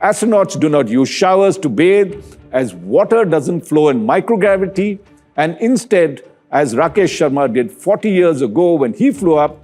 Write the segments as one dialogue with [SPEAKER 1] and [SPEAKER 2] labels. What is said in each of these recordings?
[SPEAKER 1] Astronauts do not use showers to bathe, as water doesn't flow in microgravity, and instead, as Rakesh Sharma did 40 years ago when he flew up,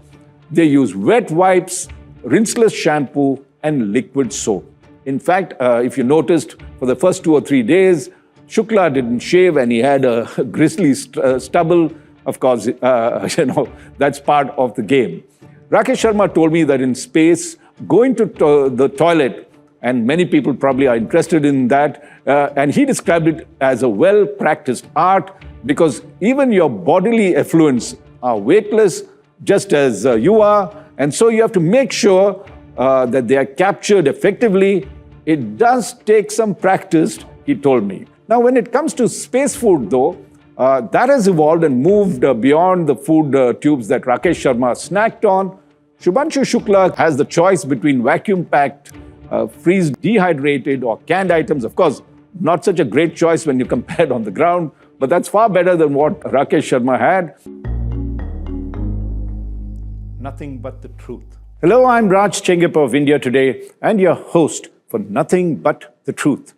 [SPEAKER 1] they use wet wipes, rinseless shampoo, and liquid soap. In fact, if you noticed, for the first 2 or 3 days, Shukla didn't shave and he had a grisly stubble. Of course, that's part of the game. Rakesh Sharma told me that in space, going to the toilet, and many people probably are interested in that, and he described it as a well-practiced art because even your bodily effluents are weightless, just as you are, and so you have to make sure that they are captured effectively. It does take some practice, he told me. Now, when it comes to space food, though, that has evolved and moved beyond the food tubes that Rakesh Sharma snacked on. Shubhanshu Shukla has the choice between vacuum-packed, freeze-dehydrated or canned items. Of course, not such a great choice when you compare it on the ground, but that's far better than what Rakesh Sharma had. Nothing but the truth. Hello, I'm Raj Chengappa of India Today and your host for Nothing But the Truth.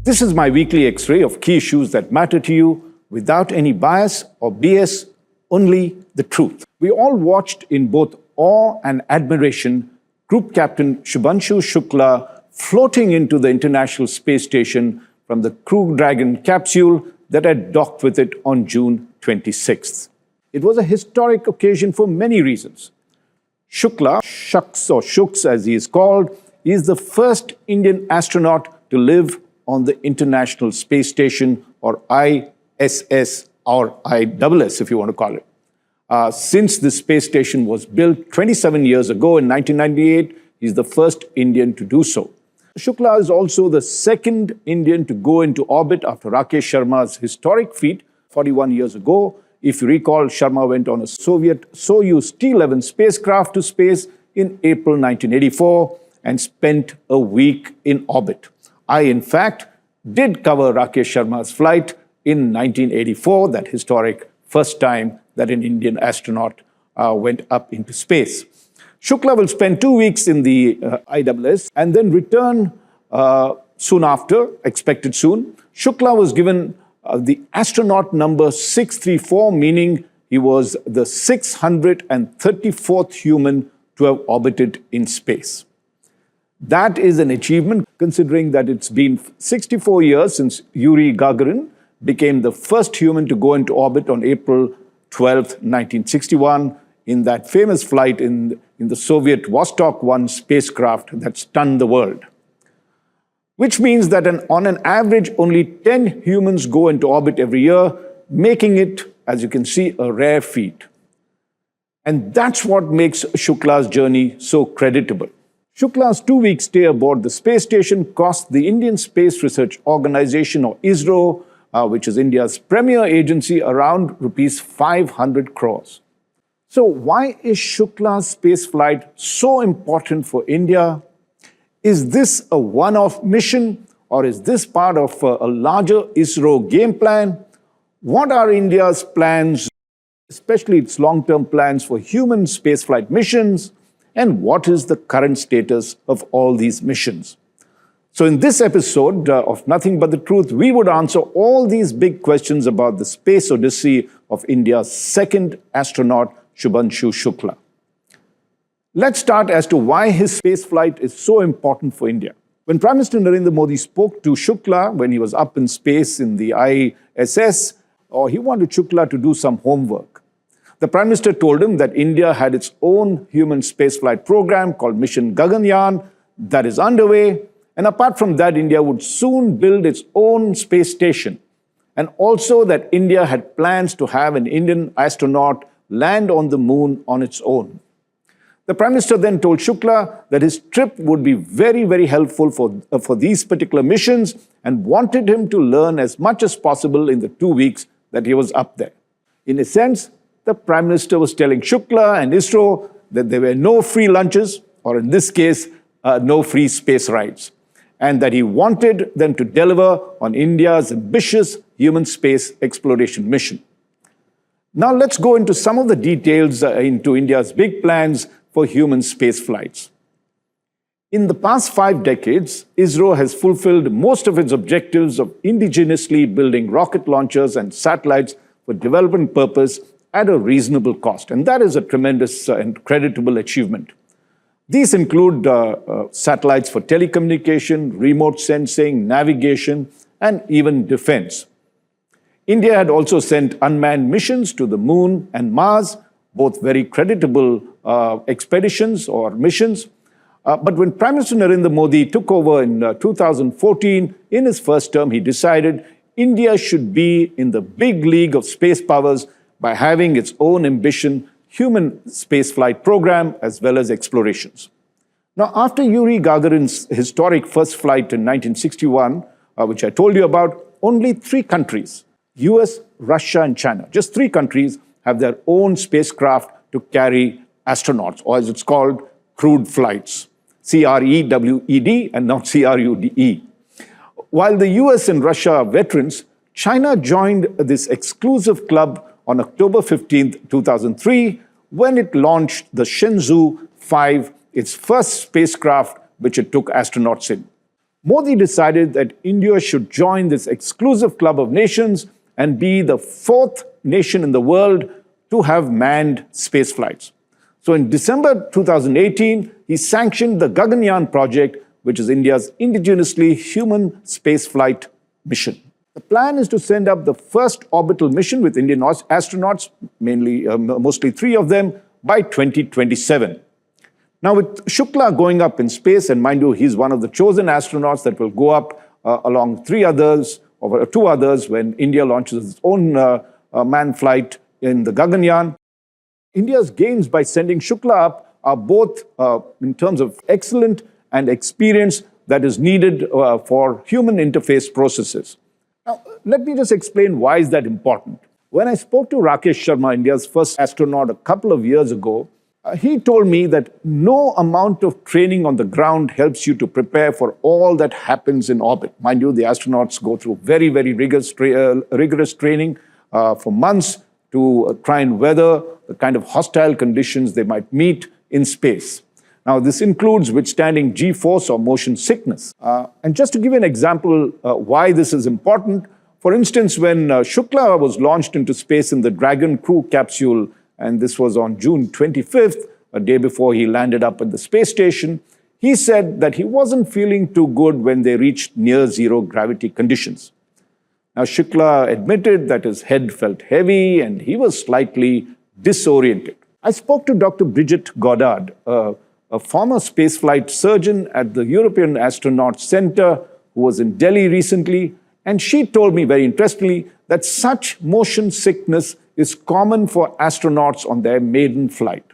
[SPEAKER 1] This is my weekly X-ray of key issues that matter to you without any bias or BS, only the truth. We all watched in both awe and admiration Group Captain Shubhanshu Shukla floating into the International Space Station from the Crew Dragon capsule that had docked with it on June 26th. It was a historic occasion for many reasons. Shukla, Shucks or Shucks as he is called, is the first Indian astronaut to live on the International Space Station, or ISS, or ISS if you want to call it. Since the space station was built 27 years ago in 1998, he's the first Indian to do so. Shukla is also the second Indian to go into orbit after Rakesh Sharma's historic feat 41 years ago. If you recall, Sharma went on a Soviet Soyuz T-11 spacecraft to space in April 1984 and spent a week in orbit. I, in fact, did cover Rakesh Sharma's flight in 1984, that historic first time that an Indian astronaut went up into space. Shukla will spend 2 weeks in the ISS and then return soon after, expected soon. Shukla was given the astronaut number 634, meaning he was the 634th human to have orbited in space. That is an achievement, considering that it's been 64 years since Yuri Gagarin became the first human to go into orbit on April 12, 1961, in that famous flight in the Soviet Vostok 1 spacecraft that stunned the world. Which means that on an average, only 10 humans go into orbit every year, making it, as you can see, a rare feat. And that's what makes Shukla's journey so creditable. Shukla's 2-week stay aboard the space station cost the Indian Space Research Organization, or ISRO, which is India's premier agency, around rupees 500 crores. So why is Shukla's space flight so important for India? Is this a one-off mission, or is this part of a larger ISRO game plan? What are India's plans, especially its long-term plans for human spaceflight missions? And what is the current status of all these missions? So in this episode of Nothing But the Truth, we would answer all these big questions about the space odyssey of India's second astronaut, Shubhanshu Shukla. Let's start as to why his space flight is so important for India. When Prime Minister Narendra Modi spoke to Shukla when he was up in space in the ISS, he wanted Shukla to do some homework. The Prime Minister told him that India had its own human spaceflight program called Mission Gaganyan that is underway. And apart from that, India would soon build its own space station. And also that India had plans to have an Indian astronaut land on the moon on its own. The Prime Minister then told Shukla that his trip would be very, very helpful for these particular missions and wanted him to learn as much as possible in the 2 weeks that he was up there. In a sense, the Prime Minister was telling Shukla and ISRO that there were no free lunches, or in this case, no free space rides, and that he wanted them to deliver on India's ambitious human space exploration mission. Now let's go into some of the details into India's big plans for human space flights. In the past 5 decades, ISRO has fulfilled most of its objectives of indigenously building rocket launchers and satellites for development purpose at a reasonable cost. And that is a tremendous and creditable achievement. These include satellites for telecommunication, remote sensing, navigation, and even defense. India had also sent unmanned missions to the Moon and Mars, both very creditable expeditions or missions. But when Prime Minister Narendra Modi took over in 2014, in his first term, he decided India should be in the big league of space powers by having its own ambition, human spaceflight program, as well as explorations. Now, after Yuri Gagarin's historic first flight in 1961, which I told you about, only 3 countries, US, Russia, and China, just 3 countries have their own spacecraft to carry astronauts, or as it's called, crewed flights. C-R-E-W-E-D and not C-R-U-D-E. While the US and Russia are veterans, China joined this exclusive club on October 15, 2003, when it launched the Shenzhou 5, its first spacecraft which it took astronauts in. Modi decided that India should join this exclusive club of nations and be the 4th nation in the world to have manned space flights. So in December 2018, he sanctioned the Gaganyan project, which is India's indigenously human spaceflight mission. The plan is to send up the first orbital mission with Indian astronauts, mostly 3 of them, by 2027. Now, with Shukla going up in space, and mind you, he's one of the chosen astronauts that will go up along 2 others when India launches its own manned flight in the Gaganyan. India's gains by sending Shukla up are both in terms of excellent and experience that is needed for human interface processes. Now, let me just explain why is that important. When I spoke to Rakesh Sharma, India's first astronaut, a couple of years ago, he told me that no amount of training on the ground helps you to prepare for all that happens in orbit. Mind you, the astronauts go through very, very rigorous training for months to try and weather the kind of hostile conditions they might meet in space. Now, this includes withstanding G-force or motion sickness. And just to give you an example why this is important, for instance, when Shukla was launched into space in the Dragon crew capsule, and this was on June 25th, a day before he landed up at the space station, he said that he wasn't feeling too good when they reached near zero gravity conditions. Now, Shukla admitted that his head felt heavy and he was slightly disoriented. I spoke to Dr. Bridget Goddard, a former spaceflight surgeon at the European Astronaut Center who was in Delhi recently, and she told me very interestingly that such motion sickness is common for astronauts on their maiden flight.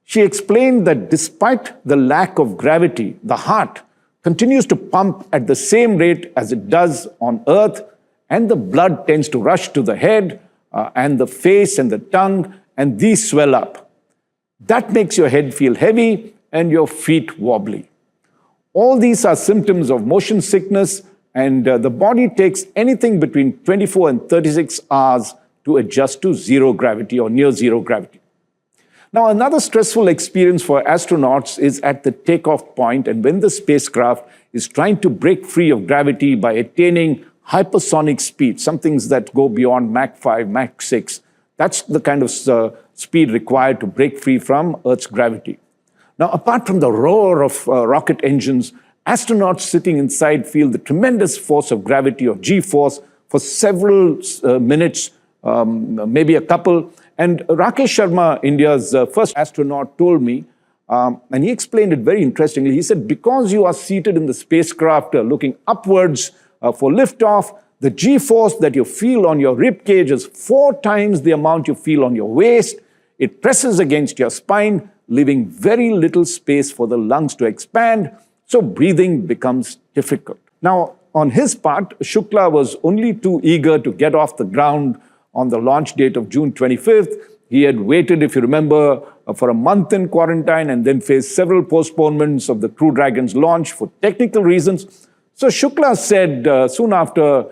[SPEAKER 1] She explained that despite the lack of gravity, the heart continues to pump at the same rate as it does on Earth, and the blood tends to rush to the head and the face and the tongue, and these swell up. That makes your head feel heavy and your feet wobbly. All these are symptoms of motion sickness, and the body takes anything between 24 and 36 hours to adjust to zero gravity or near zero gravity. Now, another stressful experience for astronauts is at the takeoff point and when the spacecraft is trying to break free of gravity by attaining hypersonic speed, some things that go beyond Mach 5, Mach 6. That's the kind of speed required to break free from Earth's gravity. Now, apart from the roar of rocket engines, astronauts sitting inside feel the tremendous force of gravity or G-force for several minutes, maybe a couple. And Rakesh Sharma, India's first astronaut, told me, and he explained it very interestingly. He said, because you are seated in the spacecraft looking upwards for liftoff, the G-force that you feel on your rib cage is 4 times the amount you feel on your waist. It presses against your spine, leaving very little space for the lungs to expand, so breathing becomes difficult. Now, on his part, Shukla was only too eager to get off the ground on the launch date of June 25th. He had waited, if you remember, for a month in quarantine and then faced several postponements of the Crew Dragon's launch for technical reasons. So Shukla said soon after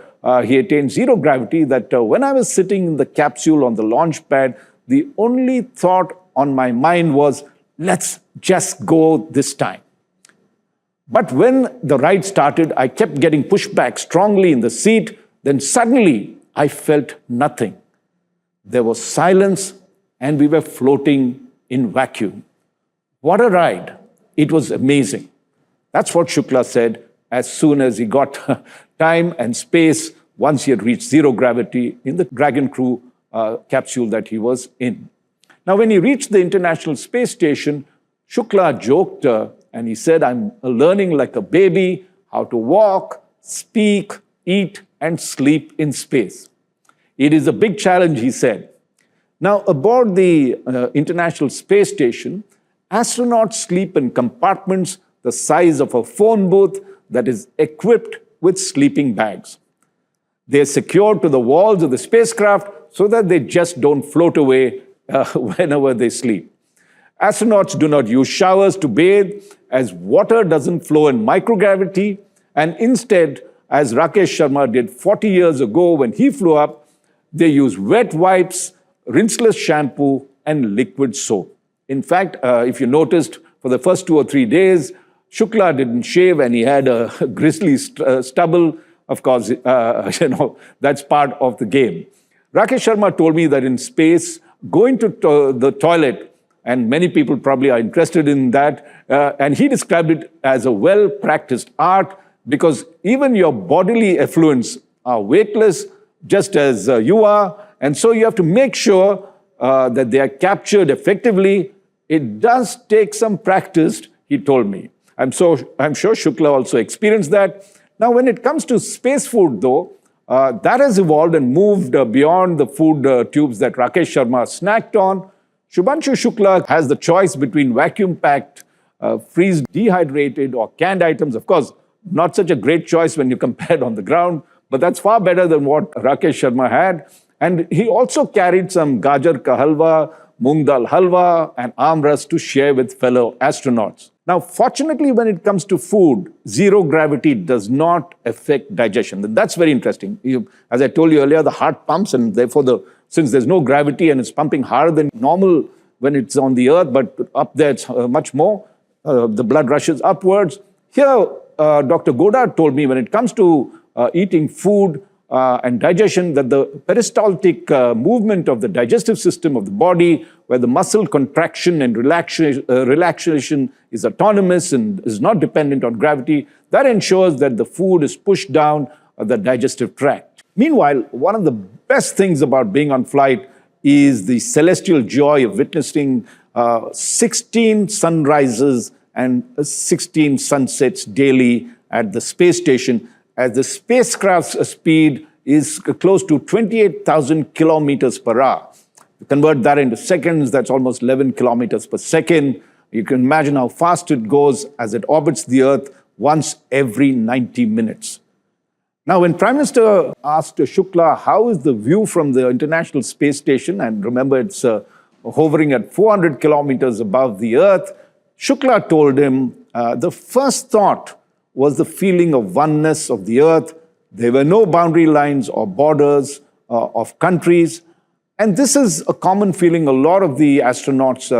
[SPEAKER 1] he attained zero gravity, that when I was sitting in the capsule on the launch pad, the only thought on my mind was, let's just go this time. But when the ride started, I kept getting pushed back strongly in the seat. Then suddenly, I felt nothing. There was silence, and we were floating in vacuum. What a ride. It was amazing. That's what Shukla said as soon as he got time and space once he had reached zero gravity in the Dragon Crew capsule that he was in. Now, when he reached the International Space Station, Shukla joked and he said, I'm learning like a baby how to walk, speak, eat, and sleep in space. It is a big challenge, he said. Now, aboard the International Space Station, astronauts sleep in compartments the size of a phone booth that is equipped with sleeping bags. They are secured to the walls of the spacecraft so that they just don't float away whenever they sleep. Astronauts do not use showers to bathe, as water doesn't flow in microgravity, and instead, as Rakesh Sharma did 40 years ago when he flew up, they use wet wipes, rinseless shampoo, and liquid soap. In fact, if you noticed, for the first 2 or 3 days, Shukla didn't shave and he had a grisly stubble. Of course, that's part of the game. Rakesh Sharma told me that in space, going to the toilet, and many people probably are interested in that, and he described it as a well-practiced art, because even your bodily effluents are weightless, just as you are, and so you have to make sure that they are captured effectively. It does take some practice, he told me. I'm sure Shukla also experienced that. Now, when it comes to space food, though, that has evolved and moved beyond the food tubes that Rakesh Sharma snacked on. Shubhanshu Shukla has the choice between vacuum-packed, freeze dehydrated or canned items. Of course, not such a great choice when you compare it on the ground, but that's far better than what Rakesh Sharma had. And he also carried some gajar ka halwa, moong dal halwa, and amras to share with fellow astronauts. Now, fortunately, when it comes to food, zero gravity does not affect digestion. That's very interesting. As I told you earlier, the heart pumps, and therefore, since there's no gravity and it's pumping harder than normal when it's on the Earth, but up there it's much more, the blood rushes upwards. Here, Dr. Godard told me when it comes to eating food and digestion, that the peristaltic movement of the digestive system of the body, where the muscle contraction and relaxation is autonomous and is not dependent on gravity, that ensures that the food is pushed down the digestive tract. Meanwhile, one of the best things about being on flight is the celestial joy of witnessing 16 sunrises and 16 sunsets daily at the space station, as the spacecraft's speed is close to 28,000 kilometers per hour. To convert that into seconds, that's almost 11 kilometers per second. You can imagine how fast it goes as it orbits the Earth once every 90 minutes. Now, when Prime Minister asked Shukla, how is the view from the International Space Station, and remember it's hovering at 400 kilometers above the Earth, Shukla told him the first thought was the feeling of oneness of the Earth. There were no boundary lines or borders of countries. And this is a common feeling a lot of the astronauts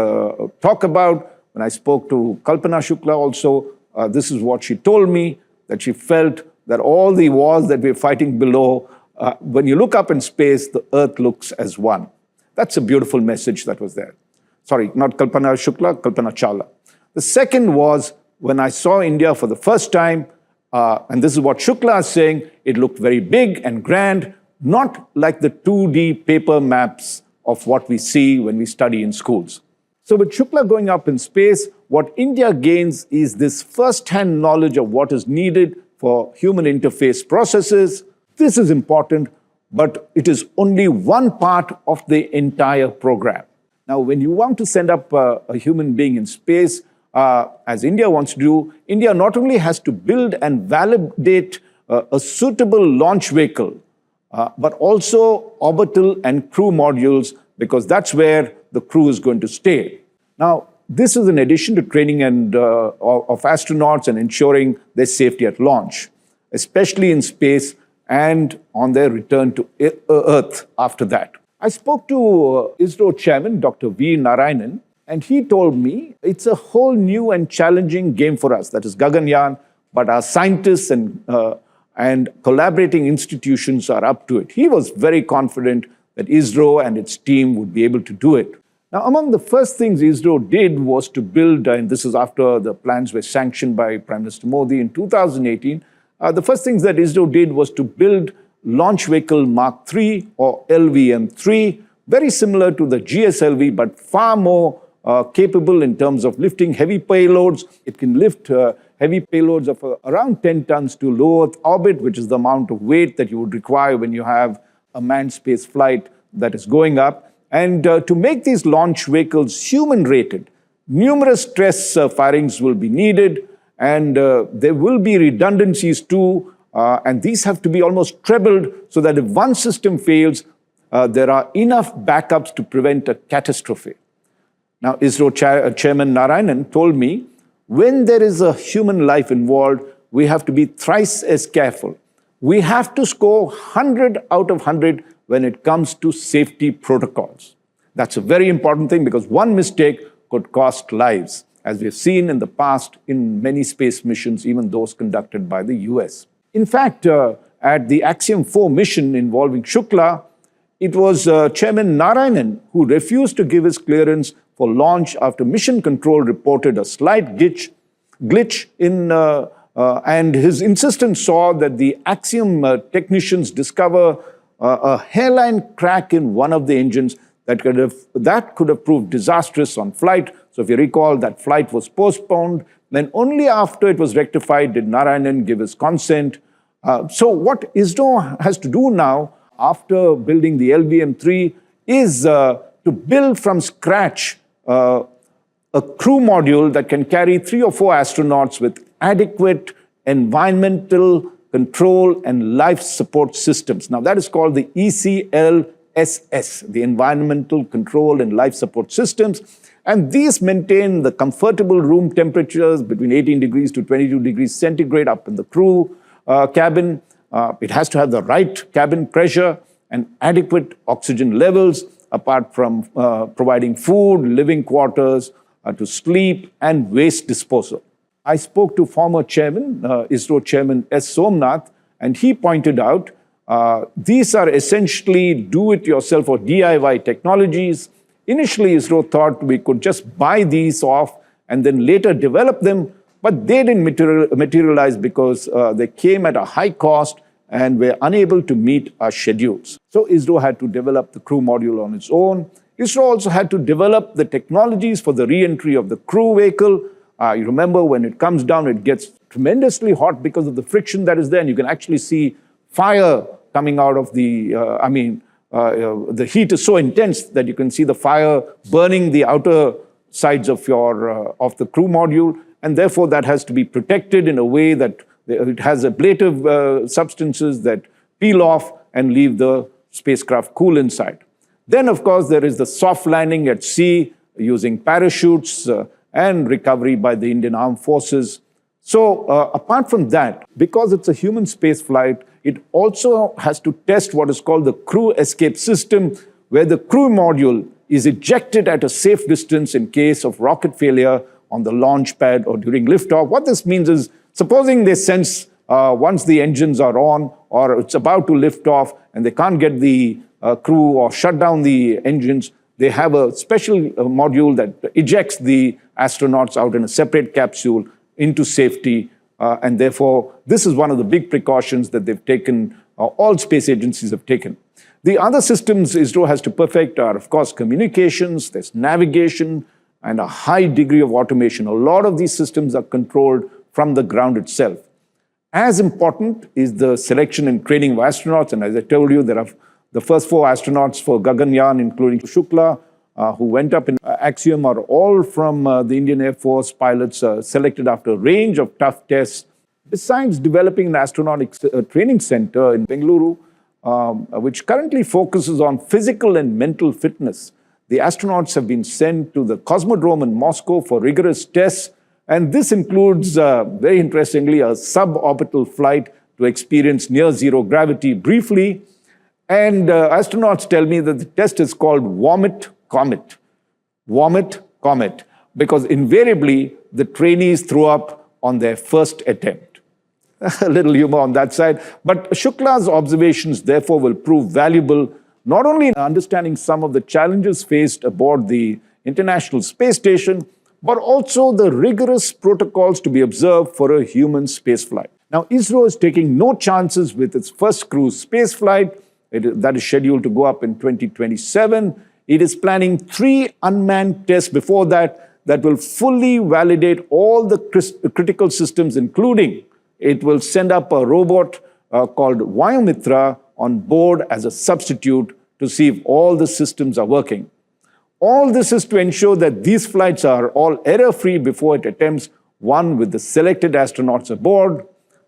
[SPEAKER 1] talk about. When I spoke to Kalpana Shukla also, this is what she told me, that she felt that all the wars that we're fighting below, when you look up in space, the Earth looks as one. That's a beautiful message that was there. Sorry, not Kalpana Shukla, Kalpana Chawla. The second was when I saw India for the first time, and this is what Shukla is saying, it looked very big and grand, not like the 2D paper maps of what we see when we study in schools. So with Shukla going up in space, what India gains is this first-hand knowledge of what is needed for human interface processes. This is important, but it is only one part of the entire program. Now, when you want to send up a human being in space, as India wants to do, India not only has to build and validate a suitable launch vehicle, but also orbital and crew modules, because that's where the crew is going to stay. Now, this is in addition to training of astronauts and ensuring their safety at launch, especially in space, and on their return to Earth after that. I spoke to ISRO chairman, Dr. V. Narayanan, and he told me it's a whole new and challenging game for us, that is Gaganyan, but our scientists and collaborating institutions are up to it. He was very confident that ISRO and its team would be able to do it. Now, among the first things ISRO did was to build, and this is after the plans were sanctioned by Prime Minister Modi in 2018, the first things that ISRO did was to build Launch Vehicle Mark III or LVM-3, very similar to the GSLV, but far more capable in terms of lifting heavy payloads. It can lift heavy payloads of around 10 tons to low Earth orbit, which is the amount of weight that you would require when you have a manned space flight that is going up. And to make these launch vehicles human-rated, numerous stress firings will be needed, and there will be redundancies too, and these have to be almost trebled so that if one system fails, there are enough backups to prevent a catastrophe. Now, ISRO Chairman Narayanan told me, when there is a human life involved, we have to be thrice as careful. We have to score 100 out of 100 when it comes to safety protocols. That's a very important thing because one mistake could cost lives, as we've seen in the past in many space missions, even those conducted by the US. In fact, at the Axiom 4 mission involving Shukla, it was Chairman Narayanan who refused to give his clearance for launch after mission control reported a slight glitch in, and his insistence saw that the Axiom technicians discover a hairline crack in one of the engines that could have proved disastrous on flight. So if you recall, that flight was postponed. Then only after it was rectified did Narayanan give his consent. So what ISRO has to do now, after building the LVM-3, is to build from scratch a crew module that can carry 3 or 4 astronauts with adequate environmental control and life support systems. Now, that is called the ECLSS, the Environmental Control and Life Support Systems. And these maintain the comfortable room temperatures between 18 degrees to 22 degrees centigrade up in the crew cabin. It has to have the right cabin pressure and adequate oxygen levels, apart from providing food, living quarters to sleep, and waste disposal. I spoke to former chairman, ISRO chairman S. Somnath, and he pointed out these are essentially do-it-yourself or DIY technologies. Initially, ISRO thought we could just buy these off and then later develop them, but they didn't materialize because they came at a high cost and were unable to meet our schedules. So ISRO had to develop the crew module on its own. ISRO also had to develop the technologies for the re-entry of the crew vehicle. You remember when it comes down, it gets tremendously hot because of the friction that is there, and you can actually see fire coming out of the, the heat is so intense that you can see the fire burning the outer sides of the crew module, and therefore that has to be protected in a way that it has ablative substances that peel off and leave the spacecraft cool inside. Then, of course, there is the soft landing at sea using parachutes and recovery by the Indian Armed Forces. So apart from that, because it's a human space flight, it also has to test what is called the crew escape system, where the crew module is ejected at a safe distance in case of rocket failure on the launch pad or during liftoff. What this means is, supposing they sense once the engines are on or it's about to lift off and they can't get the crew or shut down the engines, they have a special module that ejects the astronauts out in a separate capsule into safety. And therefore, this is one of the big precautions that they've taken, all space agencies have taken. The other systems ISRO has to perfect are, of course, communications, there's navigation, and a high degree of automation. A lot of these systems are controlled from the ground itself. As important is the selection and training of astronauts, and as I told you, there are the first 4 astronauts for Gaganyan, including Shukla, who went up in Axiom, are all from the Indian Air Force pilots selected after a range of tough tests. Besides developing an astronautics training center in Bengaluru, which currently focuses on physical and mental fitness, the astronauts have been sent to the Cosmodrome in Moscow for rigorous tests. And this includes, very interestingly, a suborbital flight to experience near zero gravity briefly. And astronauts tell me that the test is called Vomit Comet. Vomit Comet, because invariably the trainees threw up on their first attempt. A little humor on that side. But Shukla's observations, therefore, will prove valuable not only in understanding some of the challenges faced aboard the International Space Station, but also the rigorous protocols to be observed for a human spaceflight. Now, ISRO is taking no chances with its first crew's spaceflight. That is scheduled to go up in 2027. It is planning 3 unmanned tests before that will fully validate all the critical systems, including it will send up a robot called Vyomitra on board as a substitute to see if all the systems are working. All this is to ensure that these flights are all error-free before it attempts one with the selected astronauts aboard.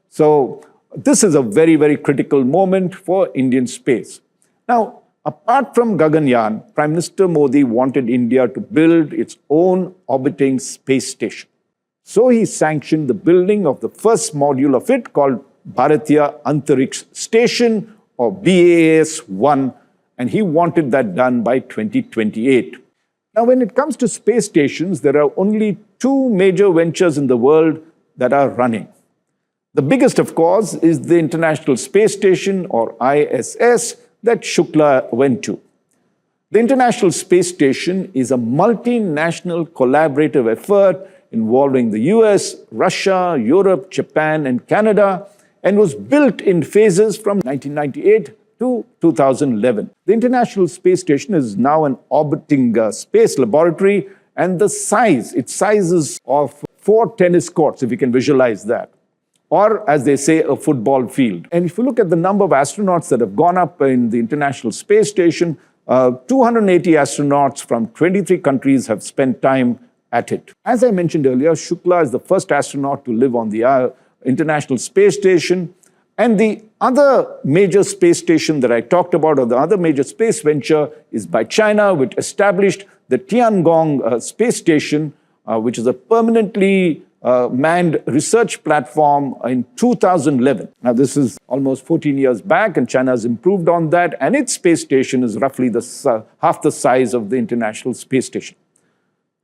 [SPEAKER 1] So this is a very, very critical moment for Indian space. Now, apart from Gaganyan, Prime Minister Modi wanted India to build its own orbiting space station. So he sanctioned the building of the first module of it called Bharatiya Anarik Station, or BAS-1, and he wanted that done by 2028. Now, when it comes to space stations, there are only 2 major ventures in the world that are running. The biggest, of course, is the International Space Station, or ISS, that Shukla went to. The International Space Station is a multinational collaborative effort involving the US, Russia, Europe, Japan, and Canada, and was built in phases from 1998 to 2011. The International Space Station is now an orbiting space laboratory, and its size is of 4 tennis courts, if you can visualize that, or as they say, a football field. And if you look at the number of astronauts that have gone up in the International Space Station, 280 astronauts from 23 countries have spent time at it. As I mentioned earlier, Shukla is the first astronaut to live on the International Space Station. And the other major space station that I talked about, or the other major space venture, is by China, which established the Tiangong Space Station, which is a permanently manned research platform in 2011. Now, this is almost 14 years back, and China has improved on that, and its space station is roughly half the size of the International Space Station.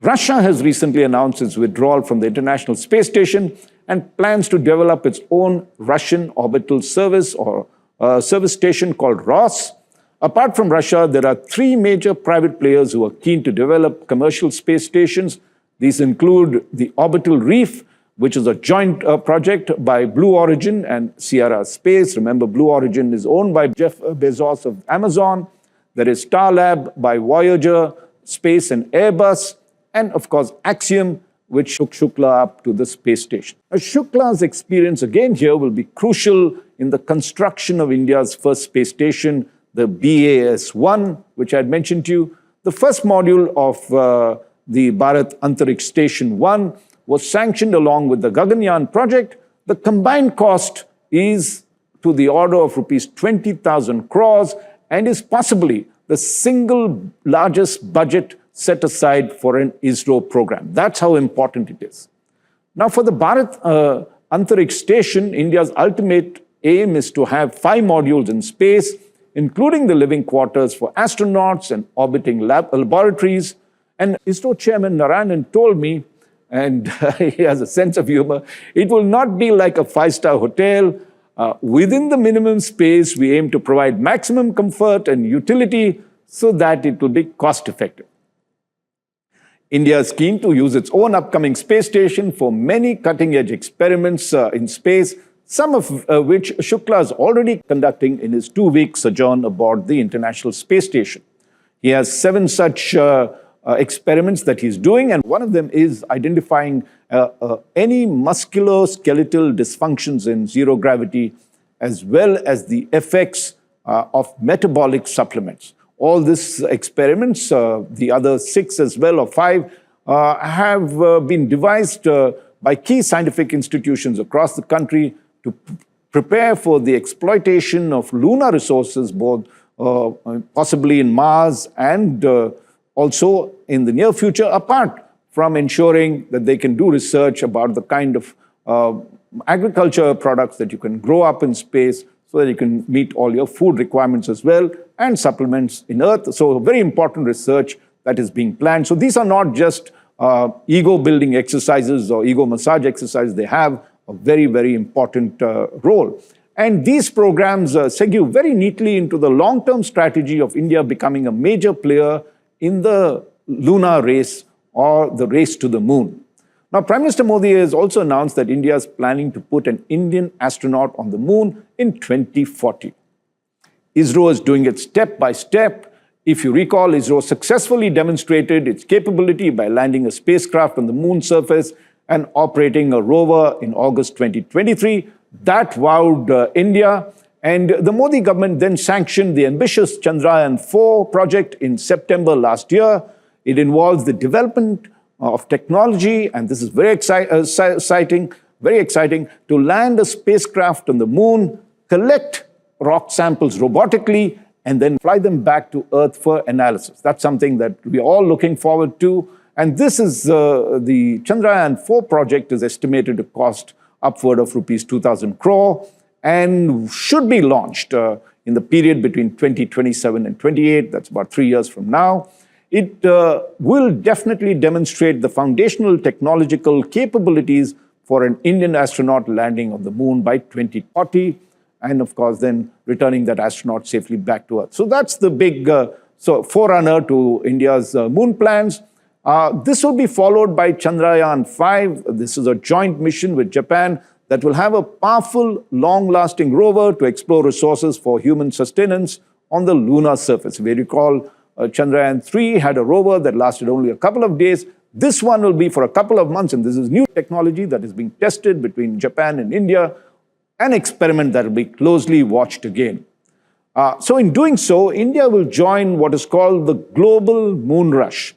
[SPEAKER 1] Russia has recently announced its withdrawal from the International Space Station and plans to develop its own Russian orbital service, or service station called ROS. Apart from Russia, there are 3 major private players who are keen to develop commercial space stations. These include the Orbital Reef, which is a joint project by Blue Origin and Sierra Space. Remember, Blue Origin is owned by Jeff Bezos of Amazon. There is Starlab by Voyager Space and Airbus. And of course, Axiom, which took Shukla up to the space station. Now, Shukla's experience again here will be crucial in the construction of India's first space station, the BAS-1, which I had mentioned to you. The first module of the Bharat Anarik Station 1 was sanctioned along with the Gaganyan project. The combined cost is to the order of rupees 20,000 crores and is possibly the single largest budget set aside for an ISRO program. That's how important it is. Now, for the Bharat Anarik Station, India's ultimate aim is to have 5 modules in space, including the living quarters for astronauts and orbiting laboratories. And ISRO Chairman Narayanan told me, and he has a sense of humor, it will not be like a 5-star hotel. Within the minimum space, we aim to provide maximum comfort and utility so that it will be cost-effective. India is keen to use its own upcoming space station for many cutting-edge experiments in space, some of which Shukla is already conducting in his 2-week sojourn aboard the International Space Station. He has 7 such experiments that he's doing, and one of them is identifying any musculoskeletal dysfunctions in zero gravity, as well as the effects of metabolic supplements. All these experiments, the other 6 as well, or 5, have been devised by key scientific institutions across the country to prepare for the exploitation of lunar resources, both possibly in Mars and also in the near future, apart from ensuring that they can do research about the kind of agriculture products that you can grow up in space so that you can meet all your food requirements as well, and supplements in Earth. So very important research that is being planned. So these are not just ego-building exercises or ego massage exercises. They have a very, very important role. And these programs segue very neatly into the long-term strategy of India becoming a major player in the lunar race or the race to the moon. Now, Prime Minister Modi has also announced that India is planning to put an Indian astronaut on the moon in 2040. ISRO is doing it step by step. If you recall, ISRO successfully demonstrated its capability by landing a spacecraft on the moon surface and operating a rover in August 2023. That wowed India. And the Modi government then sanctioned the ambitious Chandrayaan-4 project in September last year. It involves the development of technology, and this is very exciting, to land a spacecraft on the moon, collect rock samples robotically, and then fly them back to Earth for analysis. That's something that we're all looking forward to. And this is the Chandrayaan-4 project is estimated to cost upward of rupees 2,000 crore and should be launched in the period between 2027 and 28. That's about 3 years from now. It will definitely demonstrate the foundational technological capabilities for an Indian astronaut landing on the moon by 2040, and of course then returning that astronaut safely back to Earth. So that's the big forerunner to India's moon plans. This will be followed by Chandrayaan-5. This is a joint mission with Japan that will have a powerful, long-lasting rover to explore resources for human sustenance on the lunar surface. If you recall, Chandrayaan-3 had a rover that lasted only a couple of days. This one will be for a couple of months, and this is new technology that is being tested between Japan and India, an experiment that will be closely watched again. So in doing so, India will join what is called the global moon rush.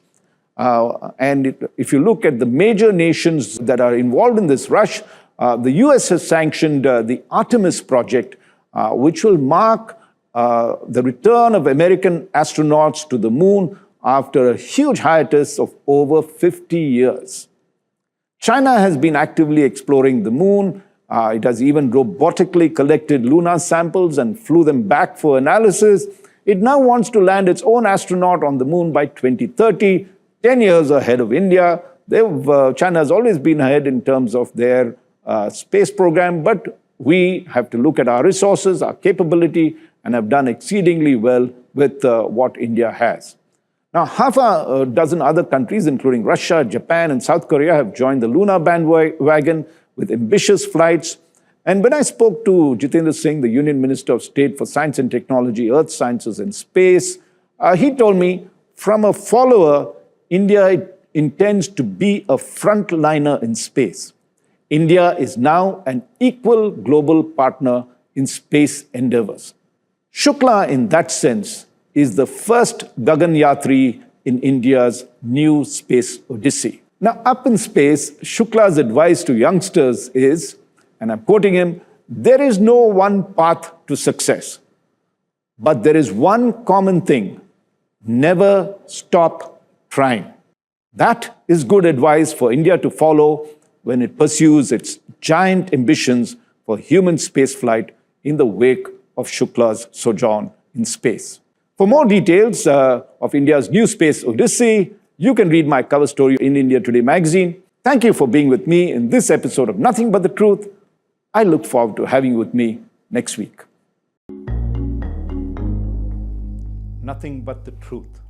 [SPEAKER 1] If you look at the major nations that are involved in this rush, the US has sanctioned the Artemis project, which will mark the return of American astronauts to the moon after a huge hiatus of over 50 years. China has been actively exploring the moon. It has even robotically collected lunar samples and flew them back for analysis. It now wants to land its own astronaut on the moon by 2030, 10 years ahead of India. China has always been ahead in terms of their space program, but we have to look at our resources, our capability, and have done exceedingly well with what India has. Now, half a dozen other countries, including Russia, Japan, and South Korea, have joined the lunar bandwagon with ambitious flights. And when I spoke to Jitendra Singh, the Union Minister of State for Science and Technology, Earth Sciences and Space, he told me, from a follower, India intends to be a frontliner in space. India is now an equal global partner in space endeavors. Shukla, in that sense, is the first Gaganyatri in India's new space Odyssey. Now, up in space, Shukla's advice to youngsters is, and I'm quoting him, "There is no one path to success, but there is one common thing: never stop trying." That is good advice for India to follow when it pursues its giant ambitions for human spaceflight in the wake of Shukla's sojourn in space. For more details of India's new space Odyssey, you can read my cover story in India Today magazine. Thank you for being with me in this episode of Nothing But the Truth. I look forward to having you with me next week. Nothing but the truth.